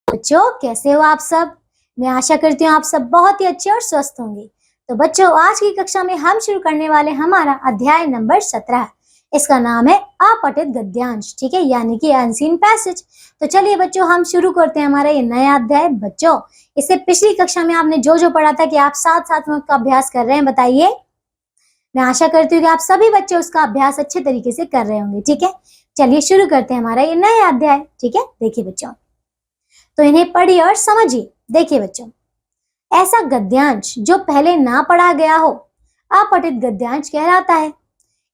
बच्चों कैसे हो आप सब। मैं आशा करती हूँ आप सब बहुत ही अच्छे और स्वस्थ होंगे। तो बच्चों आज की कक्षा में हम शुरू करने वाले हमारा अध्याय नंबर 17। इसका नाम है अपठित गद्यांश, ठीक है, यानी कि अनसीन पैसेज। तो चलिए बच्चों हम शुरू करते हैं हमारा ये नया अध्याय। बच्चों इससे पिछली कक्षा में आपने जो जो पढ़ा था कि आप साथ साथ में उसका अभ्यास कर रहे हैं, बताइए। मैं आशा करती हूँ कि आप सभी बच्चे उसका अभ्यास अच्छे तरीके से कर रहे होंगे, ठीक है। चलिए शुरू करते हैं हमारा ये नया अध्याय, ठीक है। देखिए बच्चों, तो इन्हें पढ़िए और समझिए। देखिए बच्चों, ऐसा गद्यांश जो पहले ना पढ़ा गया हो अपठित गद्यांश कहलाता है।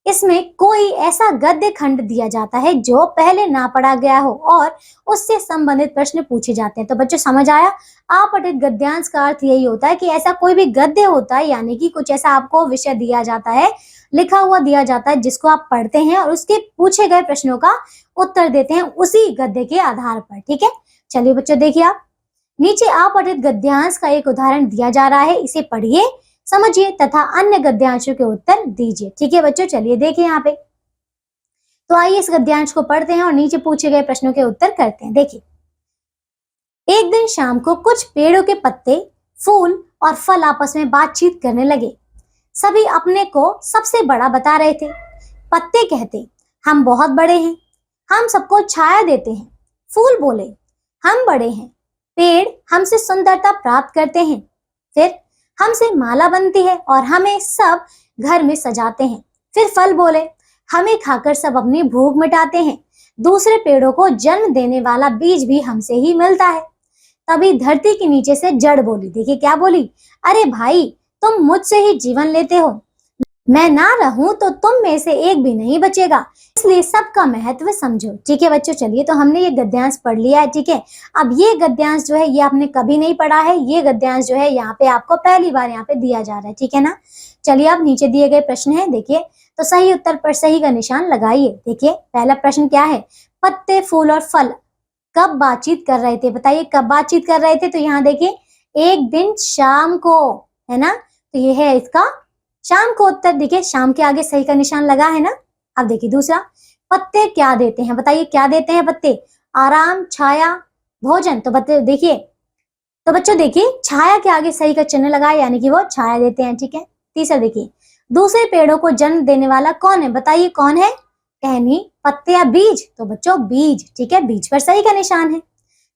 इसमें कोई ऐसा गद्य खंड दिया जाता है जो पहले ना पढ़ा गया हो और उससे संबंधित प्रश्न पूछे जाते हैं। तो बच्चों समझ आया, अपठित गद्यांश का अर्थ यही होता है कि ऐसा कोई भी गद्य होता है, यानी कि कुछ ऐसा आपको विषय दिया जाता है, लिखा हुआ दिया जाता है, जिसको आप पढ़ते हैं और उसके पूछे गए प्रश्नों का उत्तर देते हैं उसी गद्य के आधार पर, ठीक है। चलिए बच्चों देखिए, आप नीचे अपठित गद्यांश का एक उदाहरण दिया जा रहा है, इसे पढ़िए, समझिए तथा अन्य गद्यांशों के उत्तर दीजिए, ठीक है बच्चों। चलिए देखिए यहाँ पे, तो आइए इस गद्यांश को पढ़ते हैं और नीचे पूछे गए प्रश्नों के उत्तर करते हैं। देखिए, एक दिन शाम को कुछ पेड़ों के पत्ते, फूल और फल आपस में बातचीत करने लगे। सभी अपने को सबसे बड़ा बता रहे थे। पत्ते कहते, हम बहुत बड़े हैं, हम सबको छाया देते हैं। फूल बोले, हम बड़े हैं, पेड़ हमसे सुंदरता प्राप्त करते हैं। फिर हमसे माला बनती है और हमें सब घर में सजाते हैं। फिर फल बोले, हमें खाकर सब अपनी भूख मिटाते हैं। दूसरे पेड़ों को जन्म देने वाला बीज भी हमसे ही मिलता है। तभी धरती के नीचे से जड़ बोली, देखिए क्या बोली, अरे भाई तुम मुझसे ही जीवन लेते हो, मैं ना रहूं तो तुम में से एक भी नहीं बचेगा, इसलिए सबका महत्व समझो, ठीक है बच्चों। चलिए तो हमने ये गद्यांश पढ़ लिया है, ठीक है। अब ये गद्यांश जो है ये आपने कभी नहीं पढ़ा है, ये गद्यांश जो है यहाँ पे आपको पहली बार यहाँ पे दिया जा रहा है, ठीक है ना। चलिए अब नीचे दिए गए प्रश्न है, देखिए, तो सही उत्तर पर सही का निशान लगाइए। देखिए पहला प्रश्न क्या है, पत्ते, फूल और फल कब बातचीत कर रहे थे, बताइए कब बातचीत कर रहे थे। तो यहाँ देखिए, एक दिन शाम को, है ना, तो ये है इसका शाम को उत्तर। देखिए शाम के आगे सही का निशान लगा है ना। अब देखिए दूसरा, पत्ते क्या देते हैं, बताइए क्या देते हैं पत्ते, आराम, छाया, भोजन। तो बच्चे देखिए, तो बच्चों देखिए छाया के आगे सही का चिन्ह लगा है, यानी कि वो छाया देते हैं, ठीक है। तीसरा देखिए, दूसरे पेड़ों को जन्म देने वाला कौन है, बताइए कौन है, टहनी, पत्ते या बीज। तो बच्चों बीज, ठीक है, बीज पर सही का निशान है।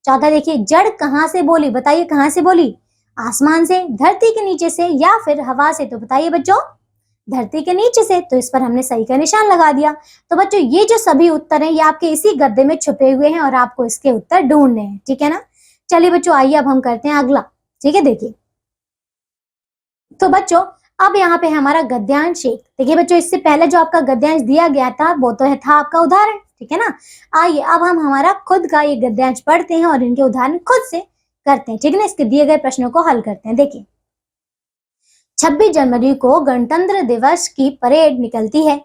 चौथा देखिए, जड़ कहाँ से बोली, बताइए कहाँ से बोली, आसमान से, धरती के नीचे से या फिर हवा से। तो बताइए बच्चों धरती के नीचे से, तो इस पर हमने सही का निशान लगा दिया। तो बच्चों ये जो सभी उत्तर हैं ये आपके इसी गद्य में छुपे हुए हैं और आपको इसके उत्तर ढूंढने हैं, ठीक है ना। चलिए बच्चों आइए अब हम करते हैं अगला, ठीक है। देखिए तो बच्चों अब यहाँ पे हमारा गद्यांश एक, देखिए बच्चों इससे पहले जो आपका गद्यांश दिया गया था वो तो था आपका उदाहरण, ठीक है ना। आइए अब हम हमारा खुद का ये गद्यांश पढ़ते हैं और इनके उदाहरण खुद से करते हैं, ठीक है ना। इसके दिए गए प्रश्नों को हल करते हैं। देखिए 26 जनवरी को गणतंत्र दिवस की परेड निकलती है।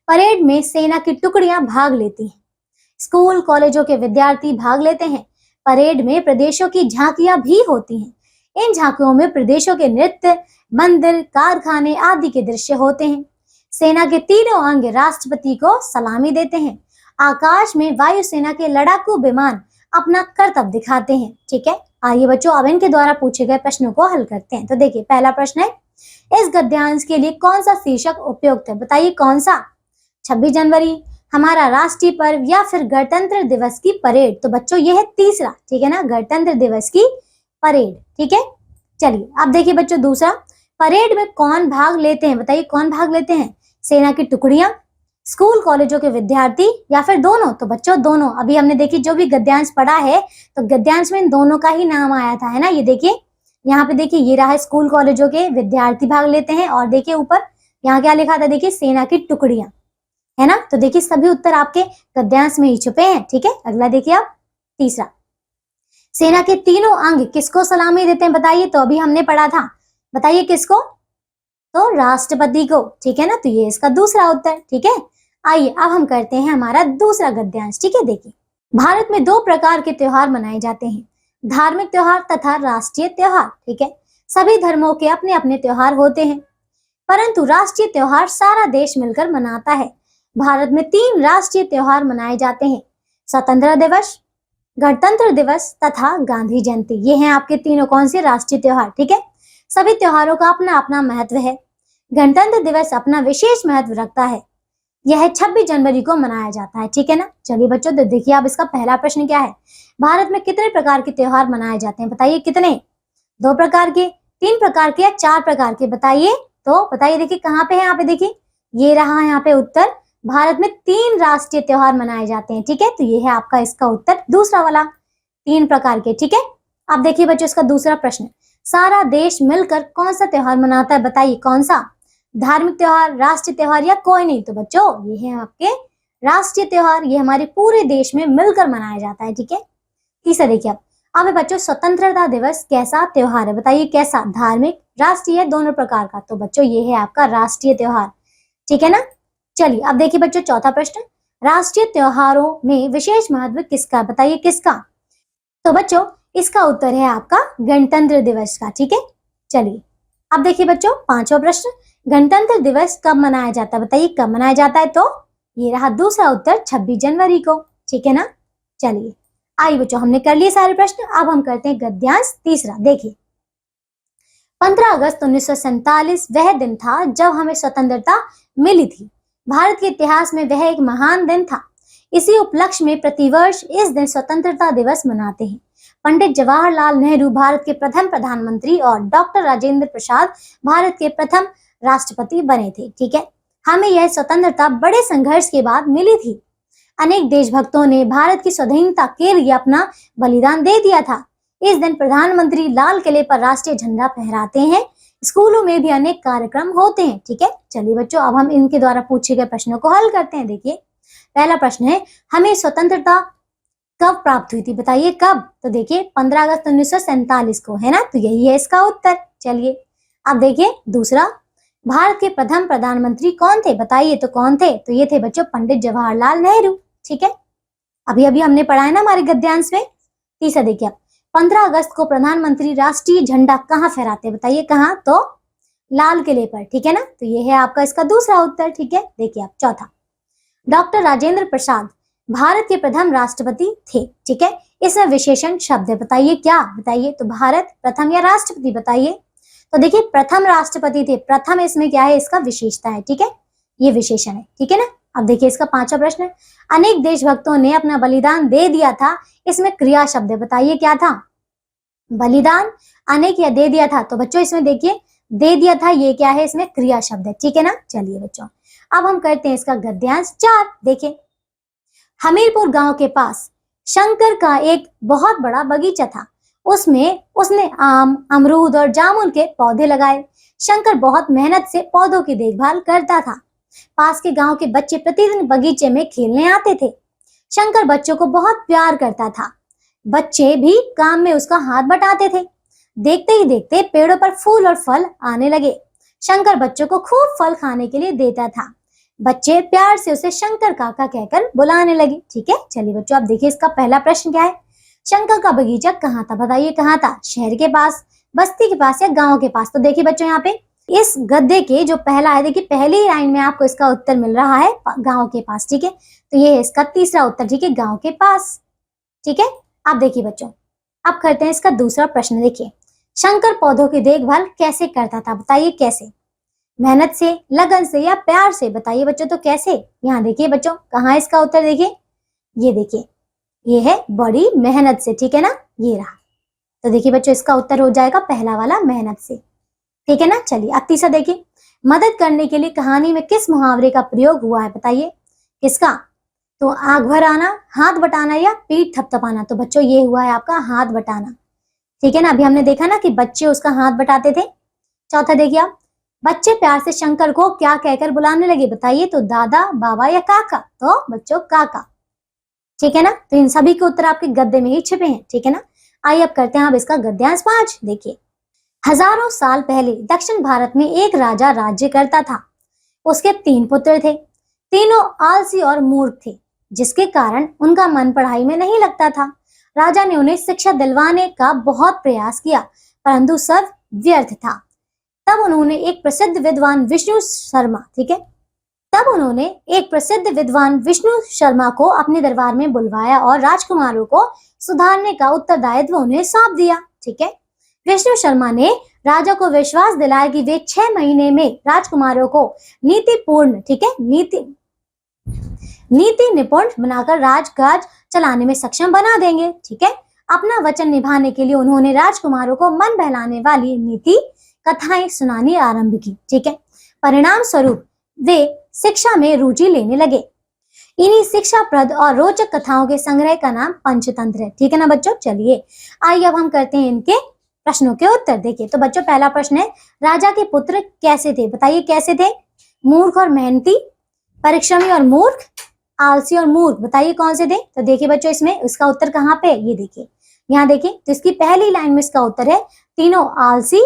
परेड में सेना की टुकड़ियां भाग लेती हैं, स्कूल कॉलेजों के विद्यार्थी भाग लेते हैं। परेड में प्रदेशों की झांकियां भी होती हैं। इन झांकियों में प्रदेशों के नृत्य, मंदिर, कारखाने आदि के दृश्य होते हैं। सेना के तीनों अंग राष्ट्रपति को सलामी देते हैं। आकाश में वायुसेना के लड़ाकू विमान अपना करतब दिखाते हैं, ठीक है। आइए बच्चों अब इनके द्वारा पूछे गए प्रश्नों को हल करते हैं। तो देखिए पहला प्रश्न है, इस गद्यांश के लिए कौन सा शीर्षक उपयुक्त है, बताइए कौन सा, 26 जनवरी, हमारा राष्ट्रीय पर्व या फिर गणतंत्र दिवस की परेड। तो बच्चों ये है तीसरा, ठीक है ना, गणतंत्र दिवस की परेड, ठीक है। चलिए अब देखिए बच्चों दूसरा, परेड में कौन भाग लेते हैं, बताइए कौन भाग लेते हैं, सेना की टुकड़ियां, स्कूल कॉलेजों के विद्यार्थी या फिर दोनों। तो बच्चों दोनों, अभी हमने देखिए जो भी गद्यांश पढ़ा है तो गद्यांश में इन दोनों का ही नाम आया था, है ना। ये देखिए यहाँ पे देखिए ये रहा है, स्कूल कॉलेजों के विद्यार्थी भाग लेते हैं और देखिए ऊपर यहाँ क्या लिखा था, देखिए सेना की टुकड़ियां, है ना। तो देखिए सभी उत्तर आपके गद्यांश में ही छुपे हैं, ठीक है। अगला देखिए आप तीसरा, सेना के तीनों अंग किसको सलामी देते हैं, बताइए। तो अभी हमने पढ़ा था, बताइए किसको, तो राष्ट्रपति को, ठीक है ना। तो ये इसका दूसरा उत्तर, ठीक है। आइए अब हम करते हैं हमारा दूसरा गद्यांश, ठीक है। देखिए भारत में दो प्रकार के त्योहार मनाए जाते हैं, धार्मिक त्योहार तथा राष्ट्रीय त्योहार, ठीक है। सभी धर्मों के अपने अपने त्योहार होते हैं, परंतु राष्ट्रीय त्योहार सारा देश मिलकर मनाता है। भारत में 3 राष्ट्रीय त्योहार मनाए जाते हैं, स्वतंत्रता दिवस, गणतंत्र दिवस तथा गांधी जयंती, ये हैं आपके तीनों कौन से राष्ट्रीय त्योहार। ठीक है, सभी त्योहारों का अपना अपना महत्व है। गणतंत्र दिवस अपना विशेष महत्व रखता है। यह 26 जनवरी को मनाया जाता है। ठीक है ना। चलिए बच्चों, तो देखिए अब इसका पहला प्रश्न क्या है, भारत में कितने प्रकार के त्योहार मनाए जाते हैं, बताइए कितने। 2 प्रकार के, 3 प्रकार के या 4 प्रकार के, बताइए। तो बताइए, देखिए कहाँ पे है, यहाँ पे देखिए, ये रहा यहाँ पे उत्तर। भारत में 3 राष्ट्रीय त्योहार मनाए जाते हैं। ठीक है, तो ये है आपका इसका उत्तर, दूसरा वाला, 3 प्रकार के। ठीक है, अब देखिए बच्चों इसका दूसरा प्रश्न, सारा देश मिलकर कौन सा त्योहार मनाता है, बताइए कौन सा। धार्मिक त्योहार, राष्ट्रीय त्योहार या कोई नहीं। तो बच्चों ये है आपके राष्ट्रीय त्योहार, ये हमारे पूरे देश में मिलकर मनाया जाता है। ठीक है, तीसरा देखिए अब बच्चों स्वतंत्रता दिवस कैसा त्योहार है, बताइए कैसा, धार्मिक, राष्ट्रीय, दोनों प्रकार का। तो बच्चों ये है आपका राष्ट्रीय त्योहार। ठीक है ना। चलिए अब देखिए बच्चों चौथा प्रश्न, राष्ट्रीय त्योहारों में विशेष महत्व किसका, बताइए किसका। तो बच्चों इसका उत्तर है आपका गणतंत्र दिवस का। ठीक है, चलिए अब देखिए बच्चों पांचवा प्रश्न, गणतंत्र दिवस कब मनाया जाता है, बताइए कब मनाया जाता है। तो ये रहा दूसरा उत्तर, 26 जनवरी को। ठीक है ना। चलिए आइए बच्चों, हमने कर लिए सारे प्रश्न, अब हम करते हैं गद्यांश तीसरा। देखिए 15 अगस्त 1947 वह दिन था जब हमें स्वतंत्रता मिली थी। भारत के इतिहास में वह एक महान दिन था। इसी उपलक्ष्य में प्रतिवर्ष इस दिन स्वतंत्रता दिवस मनाते हैं। पंडित जवाहरलाल नेहरू भारत के प्रथम प्रधानमंत्री और डॉक्टर राजेंद्र प्रसाद भारत के प्रथम राष्ट्रपति बने थे। ठीक है, हमें यह स्वतंत्रता बड़े संघर्ष के बाद मिली थी। अनेक देशभक्तों ने भारत की स्वाधीनता के लिए अपना बलिदान दे दिया था। इस दिन प्रधानमंत्री लाल किले पर राष्ट्रीय झंडा फहराते हैं। स्कूलों में भी अनेक कार्यक्रम होते हैं। ठीक है, चलिए बच्चों अब हम इनके द्वारा पूछे गए प्रश्नों को हल करते हैं। देखिए पहला प्रश्न है, हमें स्वतंत्रता कब प्राप्त हुई थी, बताइए कब। तो देखिए 15 अगस्त 1947 को, है ना, तो यही है इसका उत्तर। चलिए अब देखिए दूसरा, भारत के प्रथम प्रधानमंत्री कौन थे, बताइए तो कौन थे। तो ये थे बच्चों पंडित जवाहरलाल नेहरू। ठीक है, अभी अभी हमने पढ़ा है ना हमारे गद्यांश में। तीसरा देखिए, 15 अगस्त को प्रधानमंत्री राष्ट्रीय झंडा कहाँ फहराते, बताइए कहाँ। तो लाल किले पर। ठीक है ना, तो ये है आपका इसका दूसरा उत्तर। ठीक है, देखिए आप चौथा, डॉक्टर राजेंद्र प्रसाद भारत के प्रथम राष्ट्रपति थे। ठीक है, इसमें विशेषण शब्द है, बताइए क्या, बताइए। तो भारत प्रथम या राष्ट्रपति, बताइए। तो देखिए प्रथम राष्ट्रपति थे, प्रथम इसमें क्या है, इसका विशेषता है। ठीक है, ये विशेषण है। ठीक है ना। अब देखिए इसका पांचवा प्रश्न, अनेक देशभक्तों ने अपना बलिदान दे दिया था, इसमें क्रिया शब्द है, बताइए क्या था। बलिदान, अनेक या दे दिया था। तो बच्चों इसमें देखिए दे दिया था, ये क्या है, इसमें क्रिया शब्द है। ठीक है ना। चलिए बच्चों अब हम करते हैं इसका गद्यांश 4। देखिए हमीरपुर गांव के पास शंकर का एक बहुत बड़ा बगीचा था। उसमें उसने आम, अमरूद और जामुन के पौधे लगाए। शंकर बहुत मेहनत से पौधों की देखभाल करता था। पास के गांव के बच्चे प्रतिदिन बगीचे में खेलने आते थे। शंकर बच्चों को बहुत प्यार करता था। बच्चे भी काम में उसका हाथ बटाते थे। देखते ही देखते पेड़ों पर फूल और फल आने लगे। शंकर बच्चों को खूब फल खाने के लिए देता था। बच्चे प्यार से उसे शंकर काका कहकर बुलाने लगे। ठीक है, चलिए बच्चों आप देखिए इसका पहला प्रश्न क्या है, शंकर का बगीचा कहाँ था, बताइए कहाँ था। शहर के पास, बस्ती के पास या गांव के पास। तो देखिए बच्चों यहाँ पे इस गद्य के जो पहला है, देखिए पहली ही लाइन में आपको इसका उत्तर मिल रहा है गांव के पास। ठीक है, तो ये है इसका तीसरा उत्तर। ठीक है, गांव के पास। ठीक है, आप देखिए बच्चों अब करते हैं इसका दूसरा प्रश्न। देखिए शंकर पौधों की देखभाल कैसे करता था, बताइए कैसे। मेहनत से, लगन से या प्यार से, बताइए बच्चों तो कैसे। यहाँ देखिए बच्चों कहाँ इसका उत्तर, देखिए ये देखिए, ये है बड़ी मेहनत से। ठीक है ना, ये रहा। तो देखिए बच्चों इसका उत्तर हो जाएगा पहला वाला, मेहनत से। ठीक है ना। चलिए अब तीसरा देखिए, मदद करने के लिए कहानी में किस मुहावरे का प्रयोग हुआ है, बताइए किसका। तो आग भर आना, हाथ बटाना या पीठ थपथपाना। तो बच्चों ये हुआ है आपका हाथ बटाना। ठीक है ना, अभी हमने देखा ना कि बच्चे उसका हाथ बटाते थे। चौथा देखिए आप, बच्चे प्यार से शंकर को क्या कहकर बुलाने लगे, बताइए। तो दादा, बाबा या काका। तो बच्चों काका। ठीक है ना, तो इन सभी के उत्तर आपके गद्य में ही छिपे हैं। ठीक है ना। आइए अब करते हैं अब इसका गद्यांश 5। देखिए हजारों साल पहले दक्षिण भारत में एक राजा राज्य करता था। उसके 3 पुत्र थे। तीनों आलसी और मूर्ख थे, जिसके कारण उनका मन पढ़ाई में नहीं लगता था। राजा ने उन्हें शिक्षा दिलवाने का बहुत प्रयास किया, परंतु सब व्यर्थ था। तब उन्होंने एक प्रसिद्ध विद्वान विष्णु शर्मा, ठीक है, तब उन्होंने एक प्रसिद्ध विद्वान विष्णु शर्मा को अपने दरबार में बुलवाया और राजकुमारों को सुधारने का उत्तरदायित्व उन्हें सौंप दिया। ठीक है, विष्णु शर्मा ने राजा को विश्वास दिलाया कि वे 6 महीने में राजकुमारों को नीतिपूर्ण, ठीक है, नीति निपुण बनाकर राजकाज चलाने में सक्षम बना देंगे। ठीक है, अपना वचन निभाने के लिए उन्होंने राजकुमारों को मन बहलाने वाली नीति कथाएं सुनानी आरंभ की। ठीक है, परिणाम स्वरूप वे शिक्षा में रुचि लेने लगे। इन्हीं शिक्षाप्रद और रोचक कथाओं के संग्रह का नाम पंचतंत्र है। ठीक है ना बच्चों, चलिए आइए अब हम करते हैं इनके प्रश्नों के उत्तर। देखिए तो बच्चों पहला प्रश्न है, राजा के पुत्र कैसे थे? बताइए कैसे थे? मूर्ख और मेहनती, परिश्रमी और मूर्ख, आलसी और मूर्ख। बताइए कौन से थे? तो देखिए बच्चों इसमें इसका उत्तर कहाँ पे? ये देखिए यहाँ देखिए, तो इसकी पहली लाइन में इसका उत्तर है तीनों आलसी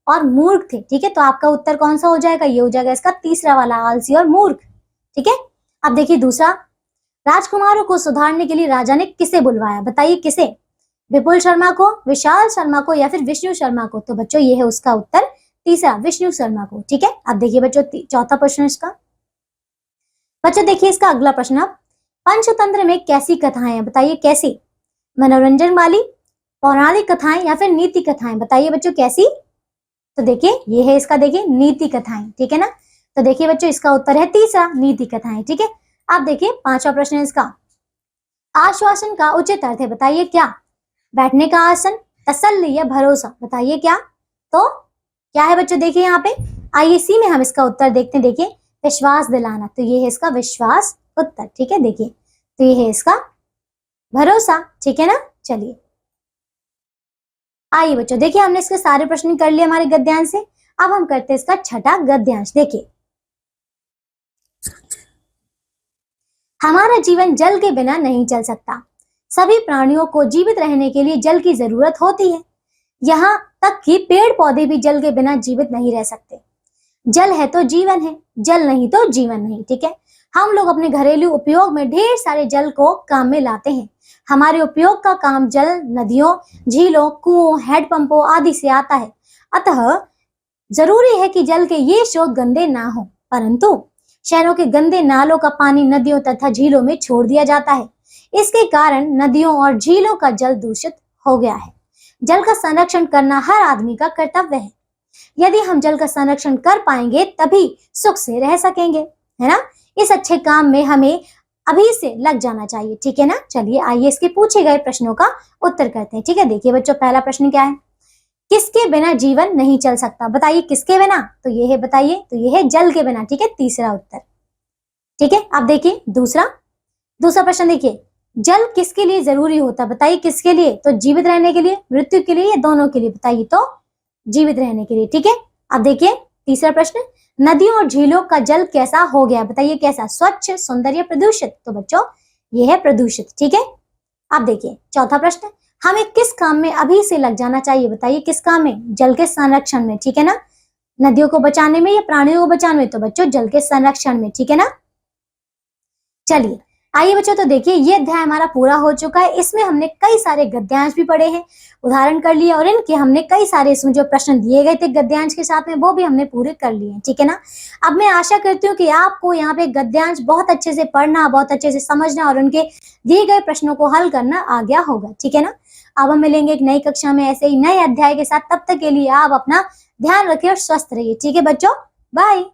और मूर्ख थे। ठीक है, तो आपका उत्तर कौन सा हो जाएगा? ये हो जाएगा इसका तीसरा वाला, आलसी और मूर्ख। ठीक है, अब देखिए दूसरा, राजकुमारों को सुधारने के लिए राजा ने किसे बुलवाया? बताइए किसे? विपुल शर्मा को, विशाल शर्मा को या फिर विष्णु शर्मा को? तो बच्चों ये है उसका उत्तर तीसरा, विष्णु शर्मा को। ठीक है, अब देखिए बच्चों चौथा प्रश्न इसका। बच्चों देखिए इसका अगला प्रश्न, अब पंचतंत्र में कैसी कथाएं हैं? बताइए कैसी? मनोरंजन वाली, पौराणिक कथाएं या फिर नीति कथाएं? बताइए बच्चों कैसी? तो देखिए ये है इसका, देखिए नीति कथाएं। ठीक है ना, तो देखिए बच्चों इसका उत्तर है तीसरा, नीति कथाएं। ठीक है, अब देखिए पांचवा प्रश्न है इसका, आश्वासन का उचित अर्थ है। बताइए क्या? बैठने का आसन, तसल्ली या भरोसा? बताइए क्या? तो क्या है बच्चों? देखिए यहाँ पे आइए इसी में हम इसका उत्तर देखते हैं। देखिए विश्वास दिलाना, तो ये है इसका विश्वास उत्तर। ठीक है, देखिए तो ये है इसका भरोसा। ठीक है ना, चलिए आइए बच्चों देखिए हमने इसके सारे प्रश्न कर लिए हमारे गद्यांश से। अब हम करते हैं इसका छठा गद्यांश। देखिए हमारा जीवन जल के बिना नहीं चल सकता। सभी प्राणियों को जीवित रहने के लिए जल की जरूरत होती है। यहाँ तक कि पेड़ पौधे भी जल के बिना जीवित नहीं रह सकते। जल है तो जीवन है, जल नहीं तो जीवन नहीं। ठीक है, हम लोग अपने घरेलू उपयोग में ढेर सारे जल को काम में लाते हैं। हमारे उपयोग का काम जल नदियों, झीलों, कुओं, हैंडपंपों आदि से आता है। अतः जरूरी है कि जल के ये स्रोत गंदे ना हो, परंतु शहरों के गंदे नालों का पानी नदियों तथा झीलों में छोड़ दिया जाता है। इसके कारण नदियों और झीलों का जल दूषित हो गया है। जल का संरक्षण करना हर आदमी का कर्तव्य है। यदि हम जल का संरक्षण कर पाएंगे तभी सुख से रह सकेंगे, है ना। इस अच्छे काम में हमें अभी से लग जाना चाहिए। ठीक है ना, चलिए आइए इसके पूछे गए प्रश्नों का उत्तर करते हैं। ठीक है, देखिए बच्चों पहला प्रश्न क्या है? किसके बिना जीवन नहीं चल सकता? बताइए किसके बिना? तो ये है, बताइए, तो ये है जल के बिना। ठीक है, तीसरा उत्तर। ठीक है, अब देखिए दूसरा प्रश्न देखिए, जल किसके लिए जरूरी होता है? बताइए किसके लिए? तो जीवित रहने के लिए, मृत्यु के लिए या दोनों के लिए? बताइए, तो जीवित रहने के लिए। ठीक है, अब देखिए तीसरा प्रश्न, नदियों और झीलों का जल कैसा हो गया? बताइए कैसा? स्वच्छ, सुंदर या प्रदूषित? तो बच्चों ये है प्रदूषित। ठीक है, अब देखिए चौथा प्रश्न, हमें किस काम में अभी से लग जाना चाहिए? बताइए किस काम में? जल के संरक्षण में। ठीक है ना, नदियों को बचाने में या प्राणियों को बचाने में? तो बच्चों जल के संरक्षण में। ठीक है ना, चलिए आइए बच्चों, तो देखिए ये अध्याय हमारा पूरा हो चुका है। इसमें हमने कई सारे गद्यांश भी पढ़े हैं, उदाहरण कर लिए, और इनके हमने कई सारे इसमें जो प्रश्न दिए गए थे गद्यांश के साथ में वो भी हमने पूरे कर लिए हैं। ठीक है ना, अब मैं आशा करती हूँ कि आपको यहाँ पे गद्यांश बहुत अच्छे से पढ़ना, बहुत अच्छे से समझना और उनके दिए गए प्रश्नों को हल करना आ गया होगा। ठीक है ना, अब हम मिलेंगे एक नई कक्षा में ऐसे ही नए अध्याय के साथ। तब तक के लिए आप अपना ध्यान रखिए और स्वस्थ रहिए। ठीक है बच्चों, बाय।